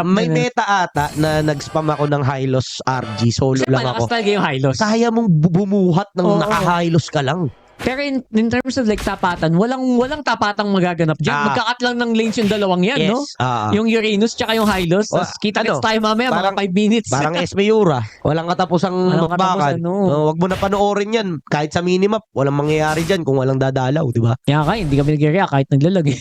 may meta ata na nag-spam ako ng Hylos RG. Solo Kasi lang ako. malakas talaga yung Hylos. Kaya mong bumuhat ng naka-Hylos ka lang. Pero in terms of like tapatan, walang tapatang magaganap dyan. Magkakat lang ng lanes yung dalawang yan, Yes. no? Yung Uranus tsaka yung Hylos. Tapos kita-kits tayo mamaya, mga 5 minutes. Parang Esmeura. Walang katapusang bakbakan. Wag mo na panoorin yan. Kahit sa minimap, walang mangyayari dyan kung walang dadalaw, di ba? Kaya hindi kami nag-react kahit naglalag eh.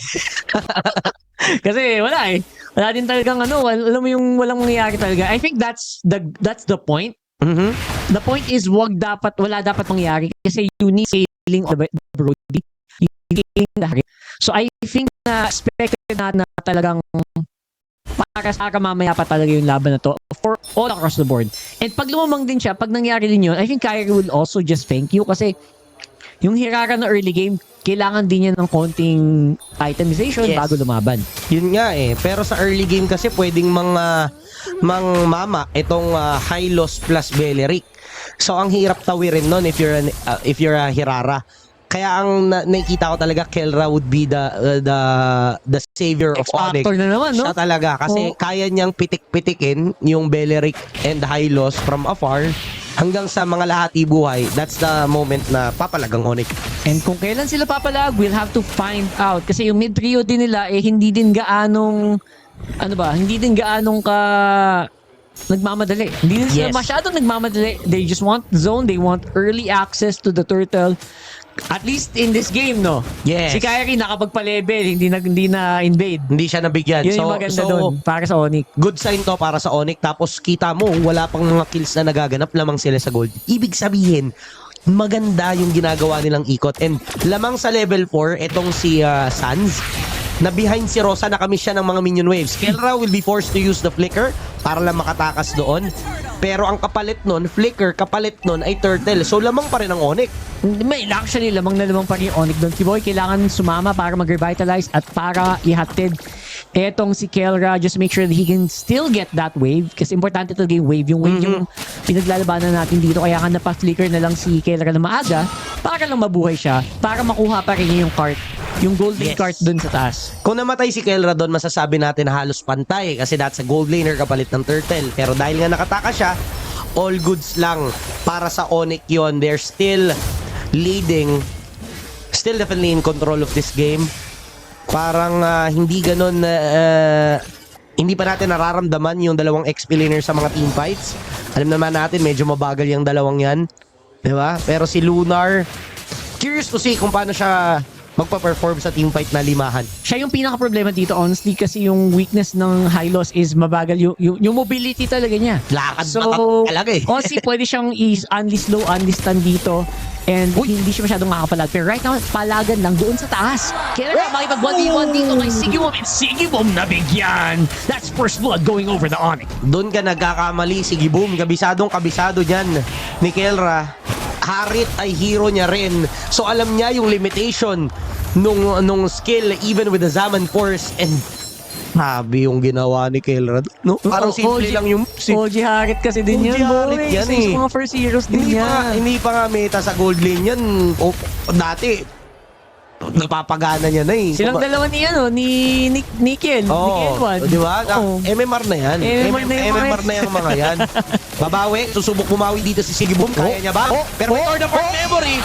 Kasi wala eh. Wala din talagang alam mo yung walang mangyayari talaga. I think that's the point. Mm-hmm. The point is wala dapat mangyari kasi you need sailing of the Brody. So I think na expected na talagang para sa mamaya pa talaga yung laban na to for all across the board. And pag lumamang din siya, pag nangyari din yun, I think Kyrie will also just thank you kasi yung Hirara na early game, kailangan din niya ng konting itemization bago lumaban. Yun nga eh. Pero sa early game kasi pwedeng mama itong Hylos plus Beleric. So ang hirap tawirin nun if you're a Hirara. Kaya ang nakikita ko talaga Kelra would be the savior of Onyx. X-Factor na naman, no? Siya talaga kasi kaya niyang pitik-pitikin yung Beleric and Hylos from afar hanggang sa mga lahati buhay. That's the moment na papalagang Onyx. And kung kailan sila papalag, we'll have to find out. Kasi yung mid-trio din nila, hindi din gaanong nagmamadali. Hindi din sila masyadong nagmamadali. They just want zone. They want early access to the turtle. At least in this game, no? Yes. Si Kyrie nakapagpa-level, hindi na invade. Hindi siya nabigyan. Yun yung maganda doon para sa Onyx. Good sign to para sa Onyx. Tapos kita mo, wala pang mga kills na nagaganap, lamang sila sa gold. Ibig sabihin, maganda yung ginagawa nilang ikot. And lamang sa level 4, itong si Sans, na behind si Rosa, nakamiss siya ng mga minion waves. Kelra will be forced to use the flicker para lang makatakas doon. Pero ang kapalit nun, flicker, kapalit nun ay turtle. So lamang pa rin ang Onyx. May actually lamang pa rin yung Onyx doon. Si Boy kailangan sumama para mag-revitalize at para ihatid etong si Kelra, just make sure that he can still get that wave kasi importante talaga yung wave. Yung wave yung pinaglalabanan natin dito. Kaya nga napa-flicker na lang si Kelra na maaga para lang mabuhay siya, para makuha pa rin yung cart, yung golden cart dun sa taas. Kung namatay si Kelra doon, masasabi natin na halos pantay kasi that's a gold laner kapalit ng turtle. Pero dahil nga nakataka siya, all goods lang para sa Onyx yon. They're still leading, still definitely in control of this game. Parang hindi ganun hindi pa natin nararamdaman yung dalawang XP laner sa mga team fights. Alam naman natin medyo mabagal yung dalawang yan, diba? Pero si Lunar, curious to see kung paano siya magpa-perform sa team fight na limahan. Siya yung pinaka-problema dito, honestly, kasi yung weakness ng Hylos is mabagal yung mobility talaga niya. Lakad talaga eh. Honestly, pwede siyang unleash slow, unleash stun dito. And hindi siya masyadong makapalag. Pero right now, palagan lang doon sa taas. Kailan makipag 1v1 dito kay Sigibom. And Sigibom nabigyan. That's first blood going over the Onyx. Doon ka nagkakamali, Sigibom. Kabisado dyan ni Kelra. Harit ay hero niya rin. So alam niya yung limitation nung skill even with the Zaman Force. And sabi yung ginawa ni Kelra, no? Parang simple lang yung OG Harit kasi din yan, boy. Yan eh. Sa mga first heroes din yan. Hindi pa nga meta sa gold lane yan. Dati napapagana niya na eh. Silang dalawa ni Nickel. Nickel 1. Di ba? MMR na yan. MMR na yung mga yan. Babawi. Susubok bumawi dito si Sigibom. Kaya niya ba? Pero may order for memory.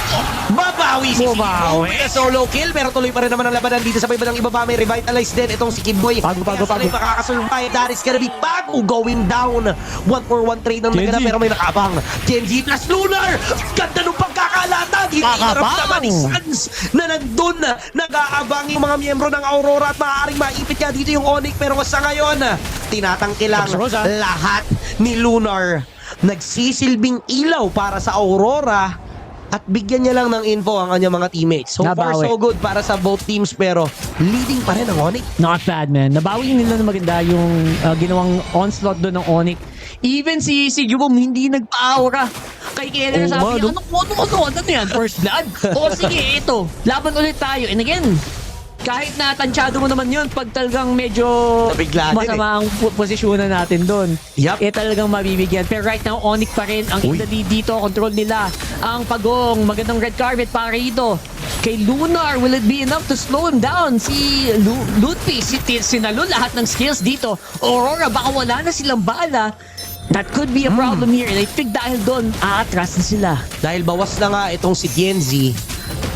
Babawi si Sigibom. With a solo kill. Pero tuloy pa rin naman ang labanan dito sa ibang ibaba. May revitalize din itong si Kidboy. Pago. Makakasurvive. That is gonna be Pago going down. 1-for-1 trade ng naganap. Pero may nakabang. Genji plus Lunar. Ganda nung pagkakalatag. Hindi naramdaman ni Sans na nandun nag-aabang yung mga miyembro ng Aurora at maaaring maipit niya dito yung Onyx. Pero sa ngayon, tinatangkilang lahat ni Lunar. Nagsisilbing ilaw para sa Aurora at bigyan niya lang ng info ang kanyang mga teammates. So far, so good para sa both teams pero leading pa rin ang Onyx. Not bad, man. Nabawi nila na maganda yung ginawang onslaught doon ng Onyx. Even si Gubom hindi nagpa-aura kay Keller. Sabi niya, ano yan? First blood? O sige, ito. Laban ulit tayo. And again, kahit na tansyado mo naman yun, pag talagang medyo Nabigla din masama ang posisyonan natin doon, Yup. talagang mabibigyan. Pero right now, Onyx pa rin ang in the lead dito. Control nila ang pagong. Magandang red carpet para rito. Kay Lunar, will it be enough to slow him down? Si Lutfi, sinalo lahat ng skills dito. Aurora, baka wala na silang bala. That could be a problem here. And I think dahil doon, aatras na sila. Dahil bawas na nga itong si Tienzi,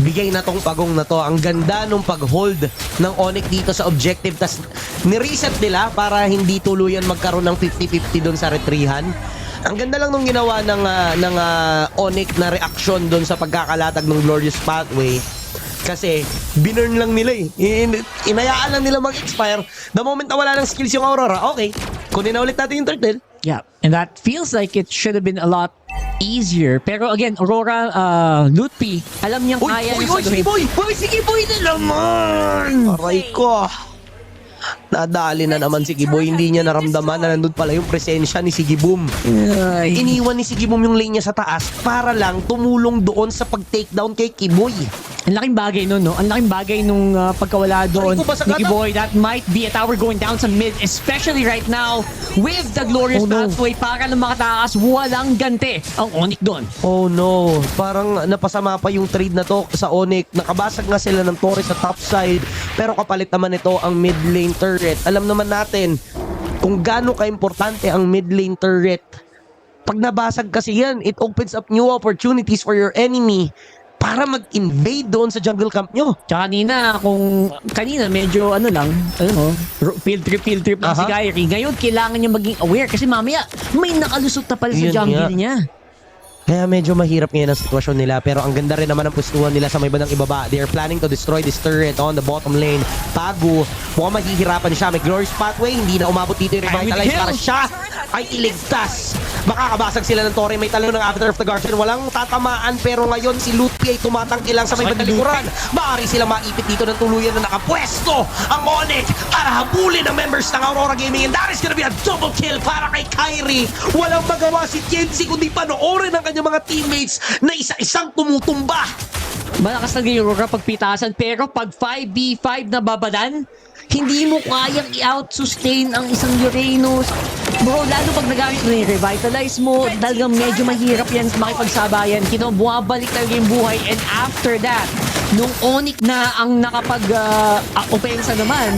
bigay na tong pagong na to. Ang ganda nung pag-hold ng Onyx dito sa objective. Tas nireset nila para hindi tuluyan magkaroon ng 50-50 doon sa retrihan. Ang ganda lang nung ginawa ng Onyx na reaksyon doon sa pagkakalatag ng Glorious Pathway. Kasi binurn lang nila inayaan lang nila mag-expire. The moment na wala ng skills yung Aurora, okay, kunin na ulit natin yung turtle. Yeah, and that feels like it should have been a lot easier. Pero again, Aurora, Lutfi, alam niyang kaya Uy, niyang sige saluhin. boy! Sige boy na naman! Aray ko! Nadali na naman si Giboy. Hindi niya naramdaman na nandun pala yung presensya ni Sige Boom. Ay. Iniwan ni Sige Boom yung lane niya sa taas para lang tumulong doon sa pag-takedown kay Kiboy. Ang laking bagay nun, no? Ang laking bagay nung pagkawala doon Aray ko, basa ni gata. Kiboy. That might be a tower going down sa mid, especially right now with the Glorious Oh, no. Pathway. Para lang makatakas, walang ganti ang Onyx doon. Oh no, parang napasama pa yung trade na to sa Onyx. Nakabasag nga sila ng Torres sa top side, pero kapalit naman ito ang mid lane turret. Alam naman natin kung gaano ka-importante ang mid lane turret. Pag nabasag kasi yan, it opens up new opportunities for your enemy para mag-invade doon sa jungle camp nyo. Tsaka kanina medyo field trip lang si Aha. Kyrie. Ngayon, kailangan niya maging aware kasi mamaya may nakalusot na pala sa Yun jungle nga. niya. Kaya medyo mahirap ngayon ang sitwasyon nila, pero ang ganda rin naman ang pwestuhan nila sa may bandang ibaba. They are planning to destroy this turret on the bottom lane. Pagu, mukhang maghihirapan siya. May Glorious Pathway, hindi na umabot dito yung revitalize para siya ay iligtas. Makakabasag sila ng Torre, may talo ng Avatar of the Guardian. Walang tatamaan, pero ngayon si Lutfi ay tumatangkilang sa may bandang likuran. Maaari silang maipit dito ng tuluyan na nakapwesto ang Onyx para habulin ang members ng Aurora Gaming, and that is gonna be a double kill para kay Kyrie. Walang magawa si Tienzi kundi panoorin ang kanyang mga teammates na isa-isang tumutumba. Malakas na yung Aurora pagpitasan, pero pag 5v5 na babadan, hindi mo kayang i-out-sustain ang isang Uranus. Bro, lalo pag nagamit mo yung revitalize mo, talagang medyo mahirap yan sa makipagsabayan. Bumabalik talaga yung buhay, and after that, nung Onyx na ang nakapag-opensa naman,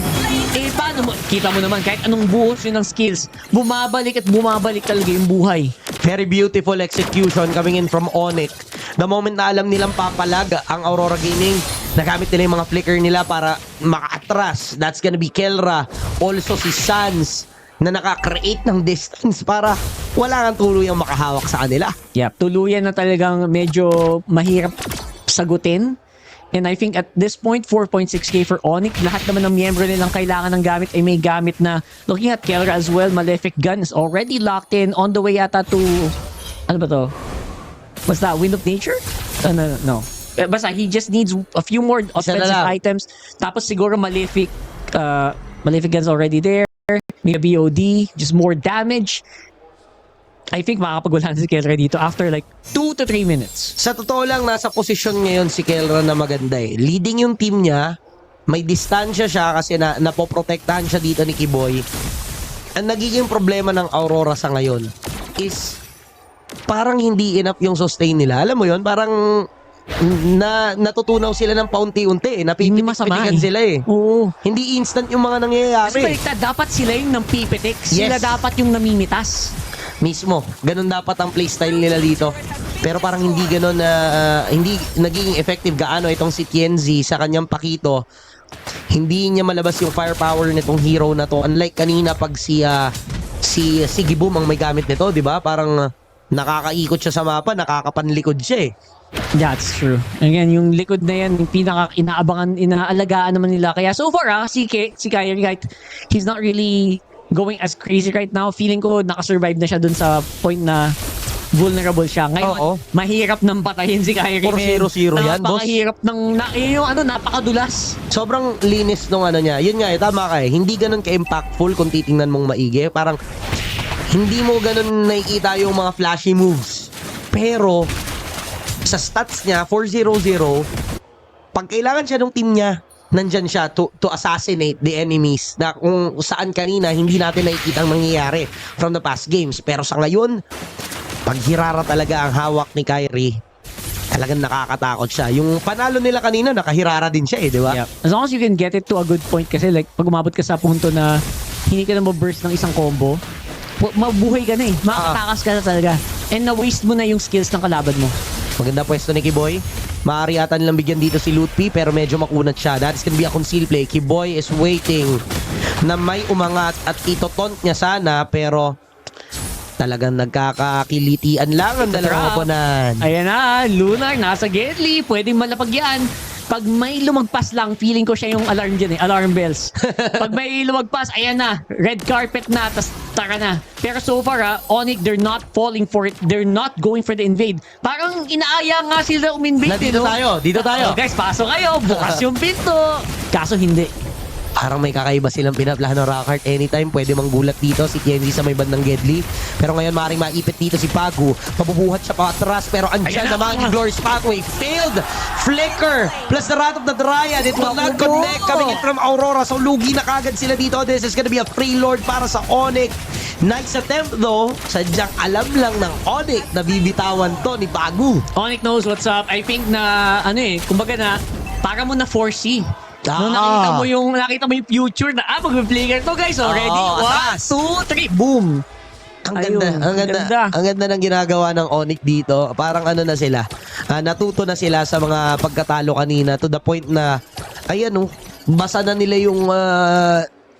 paano mo? Kita mo naman, kahit anong buhos yun ng skills, bumabalik at bumabalik talaga yung buhay. Very beautiful execution coming in from Onyx. The moment na alam nilang papalag ang Aurora Gaming, nagamit nila yung mga flicker nila para maka-atras. That's gonna be Kelra. Also si Sans na naka-create ng distance para wala kang tuluyang makahawak sa kanila. Yep, tuluyan na talagang medyo mahirap sagutin. And I think at this point, 4.6k for Onyx. Lahat naman ng miyembro nilang kailangan ng gamit ay may gamit na. Looking at Kelra as well, Malefic Gun is already locked in on the way yata to... Ano ba to? Basta, Wind of Nature? No. Basta, he just needs a few more offensive lang. items. Tapos siguro Malefic Gun's already there. May BOD, just more damage. I think makakapagwala na si Kelra dito after like 2 to 3 minutes. Sa totoo lang, nasa posisyon ngayon si Kelra na maganda eh. Leading yung team niya, may distansya siya kasi napoprotektahan siya dito ni Kiboy. Ang nagiging problema ng Aurora sa ngayon is parang hindi enough yung sustain nila. Alam mo yon, parang natutunaw sila ng paunti-unti eh. Hindi masama Napipitik-pitikan sila eh. Oo. Hindi instant yung mga Kasi nangyayari. baliktad, dapat sila yung nampipitik. Sila Yes. dapat yung namimitas. Mismo, ganun dapat ang playstyle nila dito. Pero parang hindi ganun hindi naging effective gaano itong si Tienzi sa kanyang pakito. Hindi niya malabas yung firepower nitong hero na to. Unlike kanina pag si Giboom ang may gamit nito, 'di ba? Parang nakakaikot siya sa mapa, nakakapanlikod siya eh. That's true. Again, yung likod na yan, yung inaabangan, inaalagaan naman nila. Kaya so far, si Kyrie, right, he's not really going as crazy right now. Feeling ko nakasurvive na siya dun sa point na vulnerable siya. Ngayon, Oo. mahirap nang patayin si Kyrie. 4-0-0 yan, boss. Napakahirap napakadulas. Sobrang linis nung ano niya. Yun nga, tama ka eh. Hindi ganun ka-impactful kung titingnan mong maigi. Parang hindi mo ganun nakikita yung mga flashy moves. Pero sa stats niya, 4-0-0, pag kailangan siya ng team niya, nandyan siya to assassinate the enemies na kung saan kanina hindi natin nakikita ang nangyayari from the past games. Pero sa ngayon, pag Hirara talaga ang hawak ni Kyrie, talagang nakakatakot siya. Yung panalo nila kanina, nakahirara din siya di ba? Yeah. As long as you can get it to a good point kasi like pag umabot ka sa punto na hindi ka na ma-burst ng isang combo, mabuhay ka na makakatakas ka na talaga. And na-waste mo na yung skills ng kalaban mo. Maganda pwesto ni Kiboy. Maaari ata nilang bigyan dito si Lutpi pero medyo makunat siya. That is gonna be a conceal play. Kiboy is waiting na may umangat at itotont niya sana pero talagang nagkakakilitian lang ang dalawang oponan. Ayan na, Lunar, nasa Gately. Pwedeng malapag yan. Pag may lumagpas lang, feeling ko siya yung alarm dyan alarm bells. Pag may lumagpas, ayan na, red carpet na, tas tara na. Pero so far, Onyx, they're not falling for it. They're not going for the invade. Parang inaaya nga sila uminvade. Dito tayo, dito tayo. Guys, pasok kayo, bukas yung pinto. Kaso hindi. Parang may kakaiba silang pinaplano Rockhart. Anytime pwede manggulat dito si TNZ sa may bandang Gedli. Pero ngayon maaaring maipit dito si Pagu. Mabubuhat siya pa atras pero andyan naman yung Glorious Pathway. Failed! Flicker! Plus the Wrath of the Dryad. It will not connect coming in from Aurora. So lugi na kagad sila dito. This is gonna be a free lord para sa Onyx. Nice attempt though. Sadyang alam lang ng Onyx na bibitawan to ni Pagu. Onyx knows what's up. I think na, kumbaga na, para mo na foresee. No, nakita mo yung future na mag-flicker to guys already. 1, 2, 3, boom. Ang ganda ng ginagawa ng Onyx dito. Parang na sila. Natuto na sila sa mga pagkatalo kanina to the point na basa na nila yung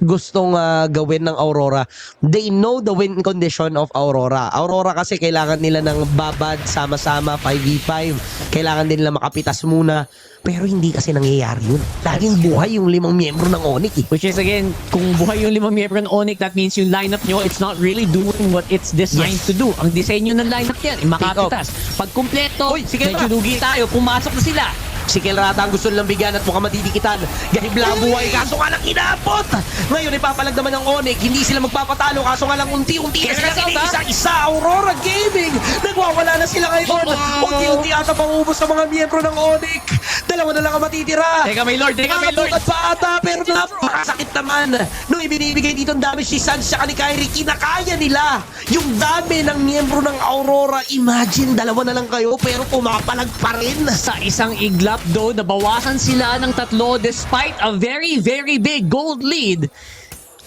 gustong gawin ng Aurora. They know the win condition of Aurora. Aurora kasi kailangan nila ng babad, sama-sama, 5v5. Kailangan din nila makapitas muna. Pero hindi kasi nangyayari yun. Laging buhay yung 5 miyembro ng Onyx Which is again, kung buhay yung 5 miyembro ng Onyx, that means yung lineup nyo, it's not really doing what it's designed to do. Ang disenyo ng lineup yan, makapitas. Pag kumpleto, medyo lugi tayo, pumasok na sila. Si Kelrata ang gusto nilang bigyan at mukhang madidikitan. Gahibla ang buhay, kaso nga lang inabot. Ngayon ipapalag naman ng Onyx, hindi sila magpapatalo, kaso nga lang unti-unti na sila isa-isa. Aurora Gaming, nagwawala na sila ngayon. Unti-unti ata paubos sa mga miyembro ng Onyx. Dalawa na lang ang matitira. Teka may Lord. At pa ata, pero napakasakit naman. Nung ibinibigay dito ang damage si Sans siya ni Kyrie, kinakaya nila yung dami ng miyembro ng Aurora. Imagine, dalawa na lang kayo, pero pumapalag pa rin. Sa isang iglap though, nabawasan sila ng 3 despite a very, very big gold lead.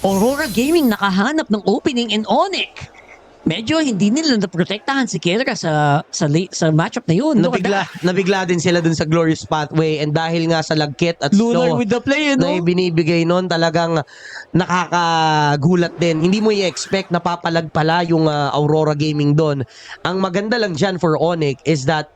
Aurora Gaming nakahanap ng opening in Onyx. Medyo hindi nila naprotektahan si Kelra sa matchup na yun. Nabigla din sila dun sa Glorious Pathway and dahil nga sa lagkit at Lunar slow with the play, na ibinibigay nun, talagang nakakagulat din. Hindi mo i-expect na papalag pala yung Aurora Gaming doon. Ang maganda lang dyan for Onyx is that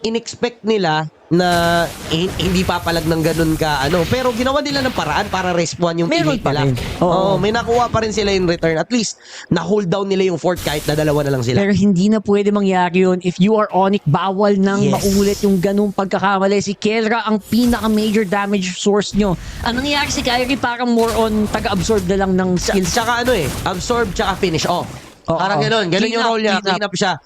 in-expect nila na hindi papalag ng ganun ka pero ginawa nila ng paraan para respawn yung meron teammate pa nila. rin. Oo. May nakuha pa rin sila in return. At least na-hold down nila yung fort kahit na dalawa na lang sila. Pero hindi na pwede mangyari yun. If you are Onyx, bawal nang maulit yung ganung pagkakamali. Si Kelra ang pinaka-major damage source nyo. Ang nangyayari si Kyrie parang more on taga-absorb na lang ng skills. Tsaka absorb tsaka finish off. Parang ganun yung role niya. Clean up siya.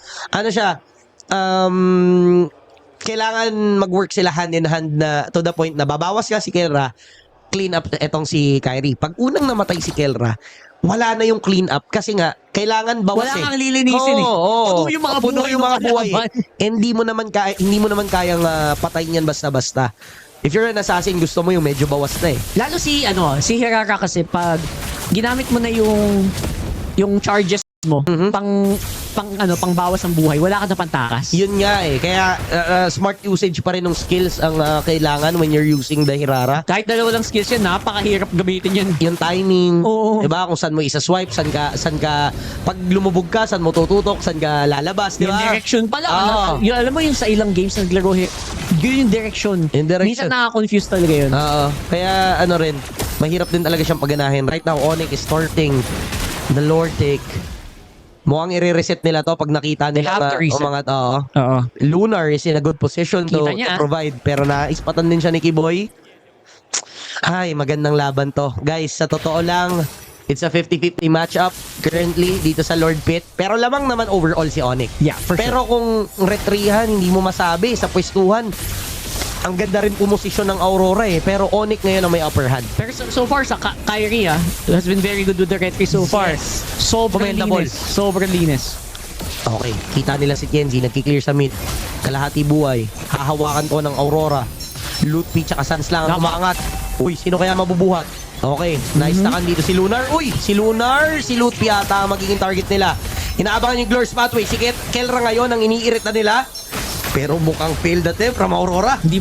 Kailangan mag-work sila hand in hand na to the point na babawas ka si Kelra, clean up etong si Kyrie. Pag unang namatay si Kelra, wala na yung clean up kasi nga kailangan bawas wala kang lilinisin Oo. Puno yung mga buhay. Hindi mo naman kayang patayin yan basta-basta. If you're an assassin, gusto mo yung medyo bawas na Lalo si Hirara kasi pag ginamit mo na yung charges mo pang bawas ng buhay, wala ka na pantakas. Yun nga kaya smart usage pa rin ng skills ang kailangan when you're using the Hirara. Kahit dalawa lang skills yan, napakahirap gamitin yan. Yung timing, Oo. diba? Kung saan mo isa-swipe, saan ka, pag lumubog ka, saan mo tututok, saan ka lalabas, diba? Yung direction pala. Oo. Alam mo yung sa ilang games na naglaro, yun yung direction. Yung direction. Minsan nakaka-confuse talaga yun. Oo. Kaya rin, mahirap din talaga siyang paganahin. Right now, Onyx is starting the Lord take. Mukhang i-reset nila to pag nakita nila have to reset. umangat. Oo. Lunar is in a good position to Kita niya. provide. Pero naispatan din siya ni Kiboy. Ay, magandang laban to. Guys, sa totoo lang, it's a 50-50 matchup currently dito sa Lord Pit. Pero lamang naman overall si Onyx. Yeah, for Pero kung retrihan, hindi mo masabi sa pwestuhan. ang ganda rin pumosisyon ng Aurora eh. Pero Onyx ngayon ang may upper hand. Pero so far sa Kyrie has been very good with the retry so far. Yes. Sobrang Commendable. linis. Sobrang linis. Okay, kita nila si Kenzie, nagki-clear sa mid. Kalahati buhay. Hahawakan to ng Aurora. Loot P tsaka Sans lang ang Tama. umaangat. Uy, sino kaya mabubuhat? Okay, nice takan dito si Lunar. Uy, si Lunar, si Loot P ata ang magiging target nila. Inaabangan yung Glorious Pathway. Si Kelra ngayon ang iniirit na nila. Pero mukhang failed attempt from Aurora. Hindi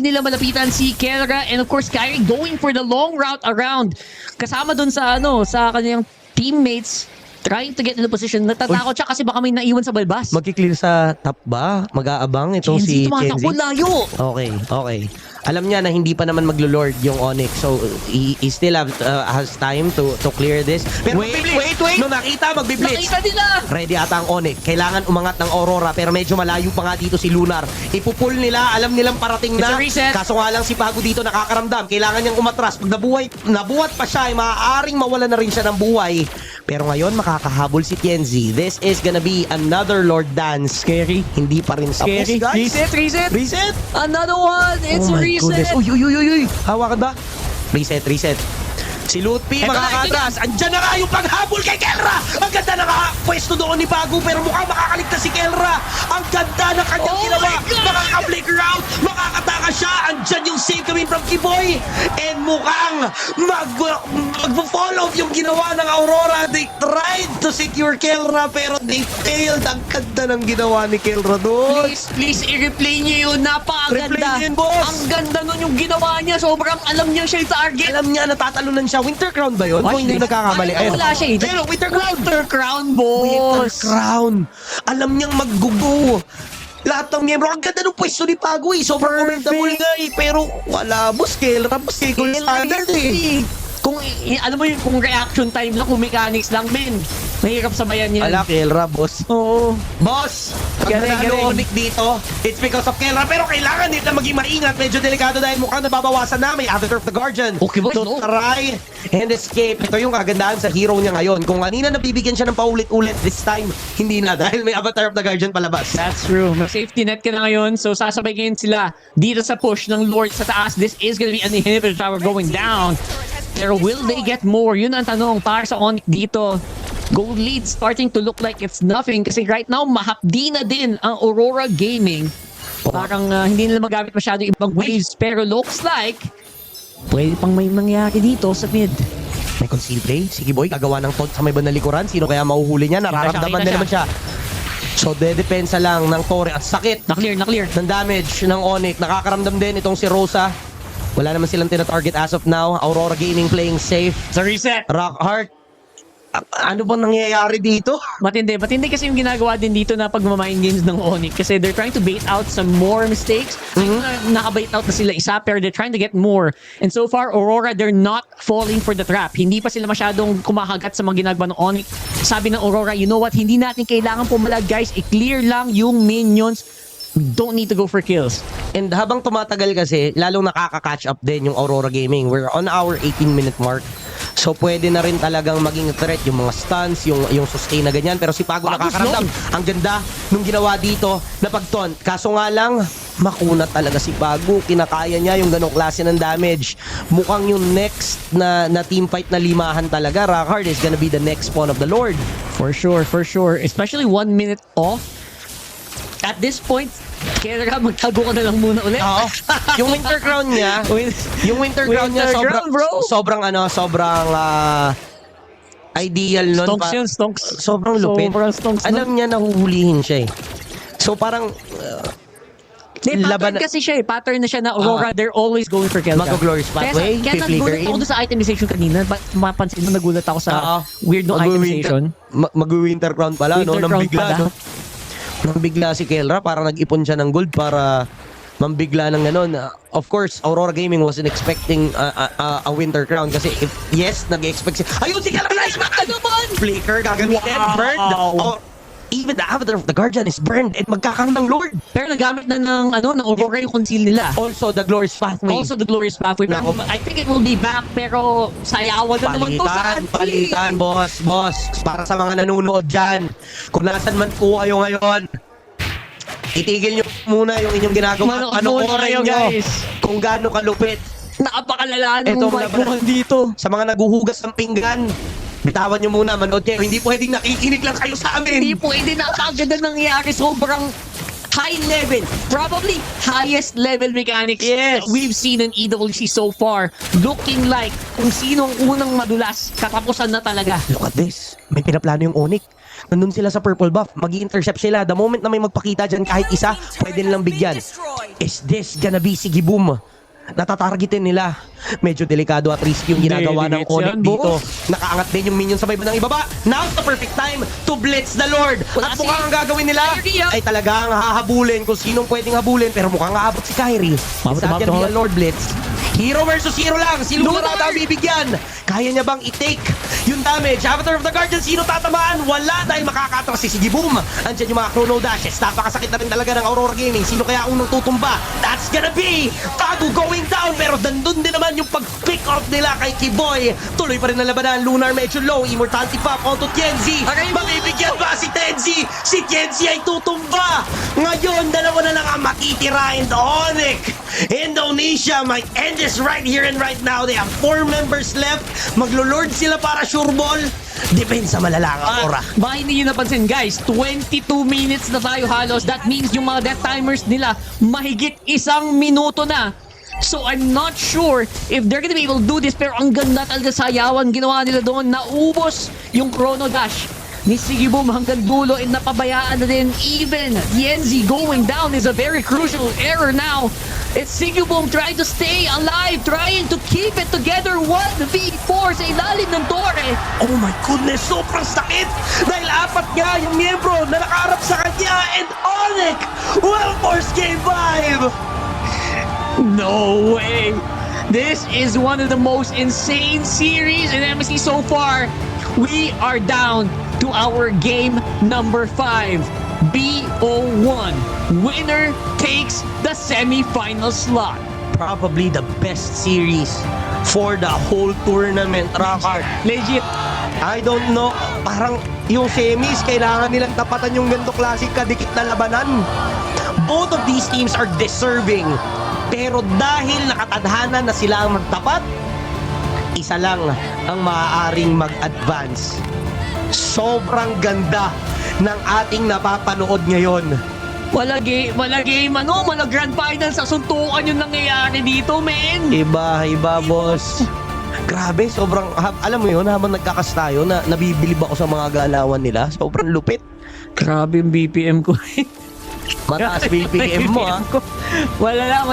nila malapitan si Kelra, and of course Kyrie going for the long route around. Kasama dun sa sa kanyang teammates trying to get in the position. Natatakot siya kasi baka may naiwan sa balbas. Magki-clear sa top ba? Mag-aabang itong si tumatakbo, Kenzie. layo. Okay, okay. Alam niya na hindi pa naman maglo-lord yung Onyx. So, he still has time to clear this. Pero Wait, magbiblitz. wait. Nung nakita, magbiblitz. Nakita nila. Ready ata ang Onyx. Kailangan umangat ng Aurora pero medyo malayo pa nga dito si Lunar. Ipupul nila, alam nilang parating It's na. a reset. Kaso nga lang si Pago dito nakakaramdam. Kailangan niyang umatras. Pag nabuhat pa siya, ay maaaring mawala na rin siya ng buhay. Pero ngayon, makakahabol si Tienzi. This is gonna be another Lord Dance. Scary. Hindi pa rin tapos, Scary. guys. Reset. Reset! Another one. It's Oh a my reset. goodness. Uy. Hawakan ba? Reset. Si Loot P Eto na, makakatras. Andyan na nga yung paghabol kay Kelra. Ang ganda na nga pwesto doon ni Pago pero mukhang makakaligtas si Kelra. Ang ganda ng kanyang Oh ginawa. my God! Makaka-flicker out. Makakataka siya. Andyan yung save coming from Kiboy. And mukhang mag-fall off yung ginawa ng Aurora. They tried to secure Kelra pero they failed. Ang ganda ng ginawa ni Kelra doon. Please, i-replay niyo yun. Napakaganda. Replay niyo yun, boss. Ang ganda nun yung ginawa niya. Sobrang alam niya siya yung target. Alam niya natatalunan siya. Winter Crown ba yun? Kung hindi nagkakamali. Ay, wala siya eh. Pero Winter Crown. Winter Crown, Winter boss. Crown. Alam niyang maggugo. Lahat ng miyembro. Ang ganda ng pwesto ni Pago eh. Sobrang commendable nga eh. Pero wala. Boss Kelra. Boss Gold Standard eh. Kung, alam mo yun, kung reaction time lang, kung mechanics lang, men. Mahirap sabayan yan. Ala, Kelra, boss. Oo. Boss! Pag Galing, nanalo galing. Onyx dito, it's because of Kelra. Pero kailangan nila maging maingat. Medyo delikado dahil mukhang nababawasan na. May Avatar of the Guardian. Okay, boss, To no? try and escape. Ito yung kagandahan sa hero niya ngayon. Kung kanina nabibigyan siya ng paulit-ulit, this time, hindi na. Dahil may Avatar of the Guardian palabas. That's true. May safety net ka na ngayon. So, sasabay ngayon sila dito sa push ng Lord sa taas. This is gonna be an inhibitor tower going down. Pero will they get more? Yun ang tanong para sa Onyx dito. Gold lead starting to look like it's nothing kasi right now mahapdi na din ang Aurora Gaming. Parang hindi nila magamit masyado yung ibang waves pero looks like pwede pang may mangyari dito sa mid. May conceal play. Si Kiboy gagawa ng taunt sa may bandang likuran. Sino kaya mahuhuli niya? Nararamdaman Kita din naman siya. So, dedepensa lang ng Torre. Ang sakit Na-clear. ng damage ng Onyx. Nakakaramdam din itong si Rosa. Wala naman silang tina-target as of now. Aurora Gaming playing safe. Sa reset. Rockheart. Ano bang nangyayari dito? Matindi kasi yung ginagawa din dito na pagmamind games ng Onyx kasi they're trying to bait out some more mistakes. Nakabait out na sila isa pero they're trying to get more. And so far, Aurora, they're not falling for the trap. Hindi pa sila masyadong kumakagat sa mga ginagawa ng Onyx. Sabi ng Aurora, you know what? Hindi natin kailangan pumalag, guys. I-clear lang yung minions. We don't need to go for kills. And habang tumatagal kasi, lalong nakaka-catch up din yung Aurora Gaming. We're on our 18-minute mark. So pwede na rin talagang maging threat yung mga stuns, yung sustain na ganyan. Pero si Pago nakakaramdam. Ang ganda nung ginawa dito na pagton. Kaso nga lang, makunat talaga si Pago. Kinakaya niya yung ganong klase ng damage. Mukhang yung next na teamfight na limahan talaga, Rockhard is gonna be the next spawn of the Lord. For sure. Especially 1 minute off. At this point, kaya magtago ka na lang muna ulit. Oo. Yung Winter Crown niya, yung Winter Crown niya Winter sobrang Crown, bro. sobrang ideal nun. Stonks yun, stonks. Sobrang lupit. Sobrang stonks. Alam niya na huhulihin siya eh. So parang Pattern kasi siya eh. Pattern na siya na Aurora, they're always going for kill. Mag-glorious pathway, Kaya flicker nagulat ako in. doon sa itemization kanina. Mapansin mo, nagulat ako sa weird no itemization. Mag-Winter Crown pala, no? Winter Nang Crown bigla, pala. no? Nang bigla si Kelra, parang nag-ipon siya ng gold para mambigla ng gano'n. Of course, Aurora Gaming wasn't expecting a Winter Crown kasi if yes, nag-expect siya. Ayun si Kelra! Nice man! Ano man? Flicker, gagamitin. Wow! Burned. Oh, even the Avatar of the Guardian is burned at magkakaroon ng Lord. Pero nagamit na ng Aurora yung conceal nila. Also, the Glorious Pathway. Also the Glorious Pathway. Pero Nako. I think it will be back pero sayawan na naman to sa Palitan, boss. Para sa mga nanonood dyan, kung nasan man po kayo ngayon, itigil nyo muna yung inyong ginagawa. Manood muna Panoorin kayo, nyo guys. kung gaano kalupit. Napakalala ng Eto, mga labanan. dito. Sa mga naguhugas ng pinggan, bitawan nyo muna, manood kayo. Hindi pwedeng nakikinig lang kayo sa Hindi amin. po, hindi napakaganda nangyayari. Sobrang high level. Probably highest level mechanics Yes. we've seen in EWC so far. Looking like kung sino ang unang madulas, katapusan na talaga. Look at this. May pinaplano yung Onyx. Nandun sila sa purple buff. Mag-i-intercept sila. The moment na may magpakita dyan kahit isa, pwede nilang bigyan. Is this gonna be Sige Boom? Natatargetin nila. Medyo delikado at risky yung ginagawa ng Delicate Onyx yan, dito. boss. Nakaangat din yung minion sa may bandang ibaba. Now's the perfect time to blitz the Lord. Wala At si mukhang ang gagawin nila Kyrie, ah. ay talagang hahabulin kung sinong pwedeng habulin. Pero mukhang aabot si Kyrie. Mabot, Is that mabot, gonna be a mabot. Lord Blitz? Hero versus hero lang. Si Lunar Lunar! ata ang bibigyan. Kaya niya bang i-take yung damage? Avatar of the Guardian, sino tatamaan? Wala dahil makakatras si Sige Boom. Andiyan yung mga Chrono Dashes. Napakasakit na rin talaga ng Aurora Gaming. Sino kaya unang tutumba? That's gonna be Tagu going down. Pero dandun din naman yung pag-pick off nila kay Kiboy. Tuloy pa rin ang labanan. Lunar medyo low. Immortality Pop onto Tienzi. Aray! Mabibigyan ba si Tenzi? Si Tienzi ay tutumba. Ngayon, dalawa na lang ang matitira in the Onyx. Indonesia might end this right here and right now. They have 4 members left. Maglo-lord sila para sure ball. Depensa malala ang Aurora. Baka hindi nyo napansin guys, 22 minutes na tayo halos. That means yung mga death timers nila mahigit 1 minuto na. So I'm not sure if they're gonna be able to do this, pero ang ganda talaga sayawan ginawa nila doon. Naubos yung Chrono Dash ni Sige Boom hanggang dulo, and napabayaan na din. Even Yenzi going down is a very crucial error now. It's Sige Boom trying to stay alive, trying to keep it together. 1v4 sa ilalim ng Torre. Oh my goodness, sobrang sakit! Dahil 4 nga yung miyembro na nakaharap sa kanya, and Onyx will force game 5! No way! This is one of the most insane series in MSC so far. We are down to our game number 5. BO1. Winner takes the semi-final slot. Probably the best series for the whole tournament, Rakard. Legit. I don't know, parang yung semis, kailangan nilang tapatan yung ganito klaseng kadikit na labanan. Both of these teams are deserving. Pero dahil nakatadhana na sila ang magtapat, isa lang ang maaaring mag-advance. Sobrang ganda ng ating napapanood ngayon. Wala game, wala grand final sa suntukan yung nangyayari dito, men. Iba, boss. Grabe, sobrang, alam mo yun, habang nagkakas tayo, nabibilib ako sa mga galawan nila. Sobrang lupit. Grabe yung BPM ko. Mataas BPM mo, ha? Wala lang.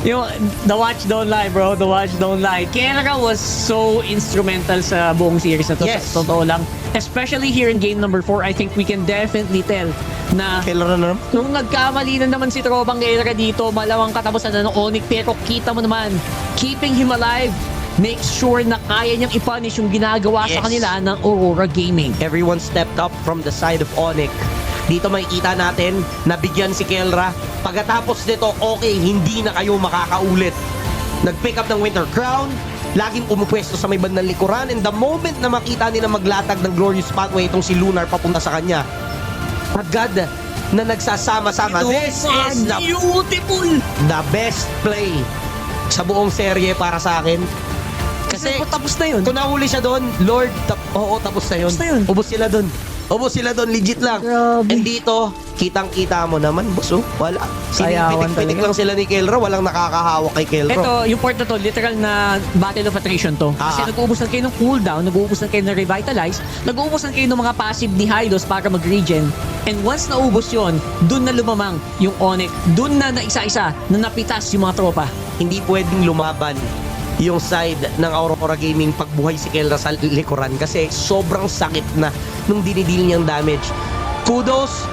Yung, the watch don't lie, bro. The watch don't lie. Kenra was so instrumental sa buong series na to. Yes. Sa totoo lang. Especially here in game number 4, I think we can definitely tell na Kailan na naman? nung nagkamali na naman si Tropang Kenra dito, malawang katapusan na ng Onyx, pero kita mo naman, keeping him alive makes sure na kaya niyang i-punish yung ginagawa sa Yes. kanila ng Aurora Gaming. Everyone stepped up from the side of Onyx. Dito makikita natin, nabigyan si Kelra. Pagkatapos nito, okay, hindi na kayo makakaulit. Nag-pick up ng Winter Crown, laging pumupwesto sa may bandang likuran, and the moment na makita nila maglatag ng Glorious Pathway itong si Lunar papunta sa kanya, agad na nagsasama-sama. This is beautiful! the best play sa buong serye para sa akin. Kasi tapos na yun. kung nahuli siya doon, Lord, oo, tapos na yun. Tapos na yun. Ubos sila doon, legit lang. Grabe. And dito, kitang-kita mo naman, boss, oh, wala. Sayawan Sinipitik-pitik talaga. lang sila ni Kelra, walang nakakahawak kay Kelra. Ito, yung part na to, literal na battle of attrition to. Kasi nag-uubos na kayo ng cooldown, nag-uubos na kayo ng revitalize, nag-uubos na kayo ng mga passive ni Hylos para mag-regen. And once naubos yon, dun na lumamang yung Onyx. Dun na isa-isa na napitas yung mga tropa. Hindi pwedeng lumaban yung side ng Aurora Gaming pagbuhay si Kelra sa likuran kasi sobrang sakit na nung dinidil niyang damage. Kudos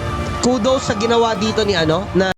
sa ginawa dito ni na